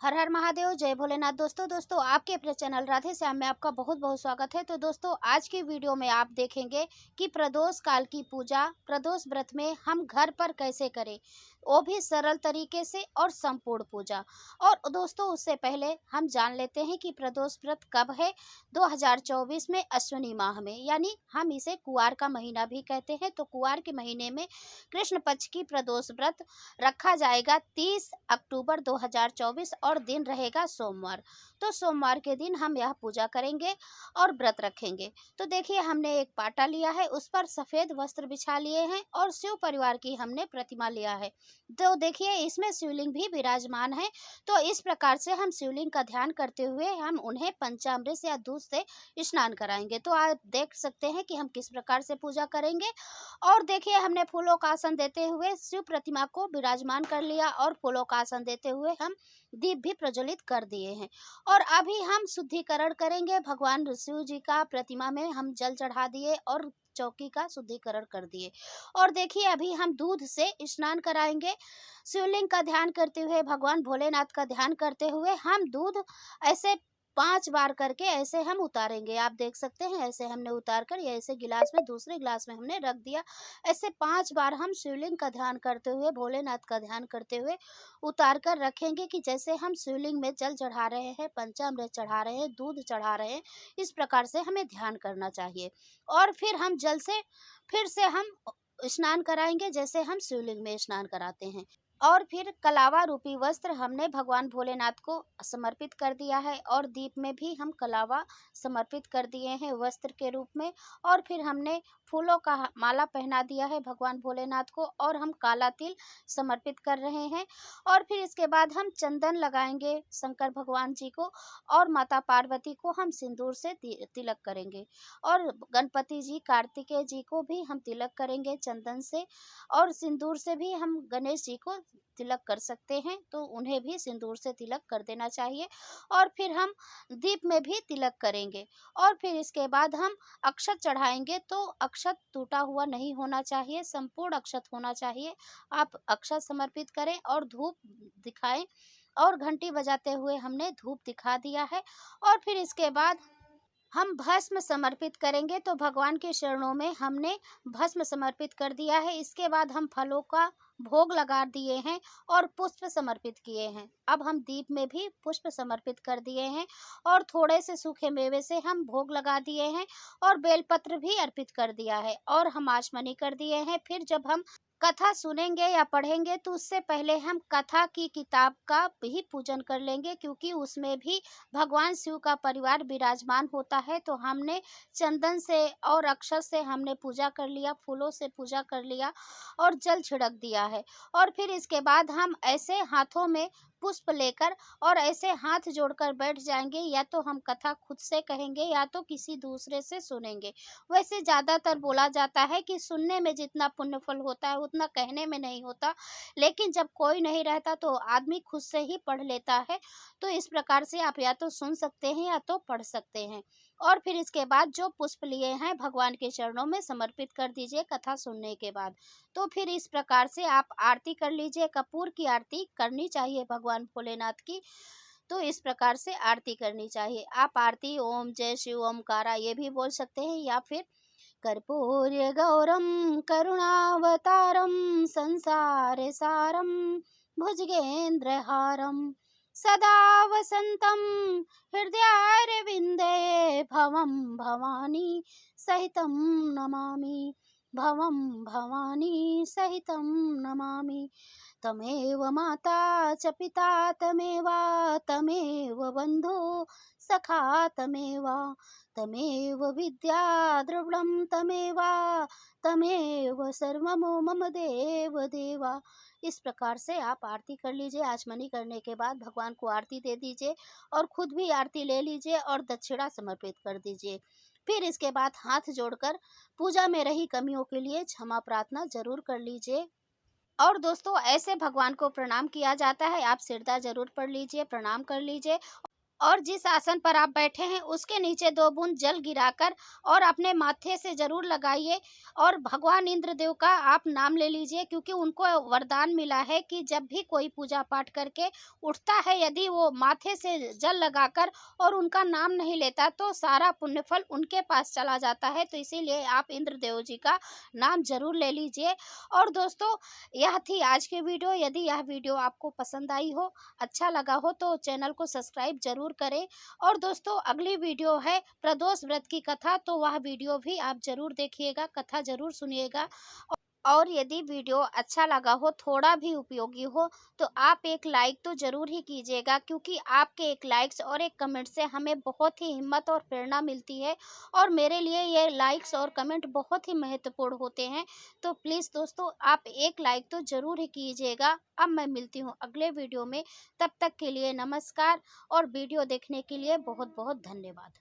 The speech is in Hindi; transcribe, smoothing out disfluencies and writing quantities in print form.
हर हर महादेव, जय भोलेनाथ। दोस्तों आपके अपने चैनल राधे श्याम में आपका बहुत बहुत स्वागत है। तो दोस्तों आज की वीडियो में आप देखेंगे कि प्रदोष काल की पूजा प्रदोष व्रत में हम घर पर कैसे करें, वो भी सरल तरीके से और संपूर्ण पूजा। और दोस्तों उससे पहले हम जान लेते हैं कि प्रदोष व्रत कब है। 2024 में अश्विनी माह में, यानी हम इसे कुआर का महीना भी कहते हैं। तो कुआर के महीने में कृष्ण पक्ष की प्रदोष व्रत रखा जाएगा 30 अक्टूबर 2024 और दिन रहेगा सोमवार। तो सोमवार के दिन हम यह पूजा करेंगे और व्रत रखेंगे। तो देखिए हमने एक पाटा लिया है, उस पर सफेद वस्त्र बिछा लिए हैं और शिव परिवार की हमने प्रतिमा लिया है। तो देखिए इसमें शिवलिंग भी विराजमान है। तो इस प्रकार से हम शिवलिंग का ध्यान करते हुए हम उन्हें पंचामृत या दूध से स्नान कराएंगे। तो आप देख सकते हैं कि हम किस प्रकार से पूजा करेंगे। और देखिए हमने फूलों का आसन देते हुए शिव प्रतिमा को विराजमान कर लिया और फूलों का आसन देते हुए हम दीप भी प्रज्वलित कर दिए हैं। और अभी हम शुद्धिकरण करेंगे। भगवान शिव जी का प्रतिमा में हम जल चढ़ा दिए और चौकी का शुद्धिकरण कर दिए। और देखिए अभी हम दूध से स्नान कराएंगे। शिवलिंग का ध्यान करते हुए, भगवान भोलेनाथ का ध्यान करते हुए हम दूध ऐसे 5 बार करके ऐसे हम उतारेंगे। आप देख सकते हैं ऐसे हमने उतार कर ये ऐसे गिलास में, दूसरे गिलास में हमने रख दिया। ऐसे 5 बार हम शिवलिंग का ध्यान करते हुए, भोलेनाथ का ध्यान करते हुए उतार कर रखेंगे कि जैसे हम शिवलिंग में जल चढ़ा रहे हैं, पंचामृत चढ़ा रहे हैं, दूध चढ़ा रहे हैं, इस प्रकार से हमें ध्यान करना चाहिए। और फिर हम जल से फिर से हम स्नान कराएंगे जैसे हम शिवलिंग में स्नान कराते हैं। और फिर कलावा रूपी वस्त्र हमने भगवान भोलेनाथ को समर्पित कर दिया है और दीप में भी हम कलावा समर्पित कर दिए हैं वस्त्र के रूप में। और फिर हमने फूलों का माला पहना दिया है भगवान भोलेनाथ को और हम काला तिल समर्पित कर रहे हैं। और फिर इसके बाद हम चंदन लगाएंगे शंकर भगवान जी को और माता पार्वती को हम सिंदूर से तिलक करेंगे। और गणपति जी, कार्तिकेय जी को भी हम तिलक करेंगे चंदन से। और सिंदूर से भी हम गणेश जी को तिलक कर सकते हैं, तो उन्हें भी सिंदूर से तिलक कर देना चाहिए। और फिर हम दीप में भी तिलक करेंगे। और फिर इसके बाद हम अक्षत चढ़ाएंगे। तो अक्षत टूटा हुआ नहीं होना चाहिए, संपूर्ण अक्षत होना चाहिए। आप अक्षत समर्पित करें और धूप दिखाएं। और घंटी बजाते हुए हमने धूप दिखा दिया है। और फिर इसके बाद हम भस्म समर्पित करेंगे। तो भगवान के चरणों में हमने भस्म समर्पित कर दिया है। इसके बाद हम फलों का भोग लगा दिए हैं और पुष्प समर्पित किए हैं। अब हम दीप में भी पुष्प समर्पित कर दिए हैं और थोड़े से सूखे मेवे से हम भोग लगा दिए हैं और बेलपत्र भी अर्पित कर दिया है और हम आचमनी कर दिए हैं। फिर जब हम कथा सुनेंगे या पढ़ेंगे तो उससे पहले हम कथा की किताब का भी पूजन कर लेंगे, क्योंकि उसमें भी भगवान शिव का परिवार विराजमान होता है। तो हमने चंदन से और अक्षत से हमने पूजा कर लिया, फूलों से पूजा कर लिया और जल छिड़क दिया है। और फिर इसके बाद हम ऐसे हाथों में पुष्प लेकर और ऐसे हाथ जोड़कर बैठ जाएंगे। या तो हम कथा खुद से कहेंगे या तो किसी दूसरे से सुनेंगे। वैसे ज़्यादातर बोला जाता है कि सुनने में जितना पुण्य फल होता है उतना कहने में नहीं होता, लेकिन जब कोई नहीं रहता तो आदमी खुद से ही पढ़ लेता है। तो इस प्रकार से आप या तो सुन सकते हैं या तो पढ़ सकते हैं। और फिर इसके बाद जो पुष्प लिए हैं भगवान के चरणों में समर्पित कर दीजिए कथा सुनने के बाद। तो फिर इस प्रकार से आप आरती कर लीजिए। कपूर की आरती करनी चाहिए भगवान भोलेनाथ की। तो इस प्रकार से आरती करनी चाहिए। आप आरती ओम जय शिव ओमकारा ये भी बोल सकते हैं, या फिर कर्पूर्य गौरम करुणावतारम संसार सारम भुजगेन्द्रहारम सदा वसंतम हृदयारविंदे भवम भवानी सहितं नमामि। भवम भवानी सहितं नमामि। तमेव माता च पिता तमेव बन्धु सखा तमेव विद्या द्रविणं तमेव सर्वं मम देव देवा। इस प्रकार से आप आरती कर लीजिए। आचमनी करने के बाद भगवान को आरती दे दीजिए और खुद भी आरती ले लीजिए और दक्षिणा समर्पित कर दीजिए। फिर इसके बाद हाथ जोड़कर पूजा में रही कमियों के लिए क्षमा प्रार्थना जरूर कर लीजिए। और दोस्तों ऐसे भगवान को प्रणाम किया जाता है। आप सिरदा जरूर पढ़ लीजिए, प्रणाम कर लीजिए। और जिस आसन पर आप बैठे हैं उसके नीचे 2 बूंद जल गिराकर और अपने माथे से ज़रूर लगाइए और भगवान इंद्रदेव का आप नाम ले लीजिए, क्योंकि उनको वरदान मिला है कि जब भी कोई पूजा पाठ करके उठता है, यदि वो माथे से जल लगाकर और उनका नाम नहीं लेता तो सारा पुण्य फल उनके पास चला जाता है। तो इसीलिए आप इंद्रदेव जी का नाम ज़रूर ले लीजिए। और दोस्तों, यह थी आज की वीडियो। यदि यह वीडियो आपको पसंद आई हो, अच्छा लगा हो, तो चैनल को सब्सक्राइब जरूर करें। और दोस्तों, अगली वीडियो है प्रदोष व्रत की कथा, तो वह वीडियो भी आप जरूर देखिएगा, कथा जरूर सुनिएगा। और यदि वीडियो अच्छा लगा हो, थोड़ा भी उपयोगी हो, तो आप एक लाइक तो ज़रूर ही कीजिएगा, क्योंकि आपके एक लाइक्स और एक कमेंट से हमें बहुत ही हिम्मत और प्रेरणा मिलती है। और मेरे लिए ये लाइक्स और कमेंट बहुत ही महत्वपूर्ण होते हैं। तो प्लीज़ दोस्तों, आप एक लाइक तो ज़रूर ही कीजिएगा। अब मैं मिलती हूँ अगले वीडियो में, तब तक के लिए नमस्कार और वीडियो देखने के लिए बहुत बहुत धन्यवाद।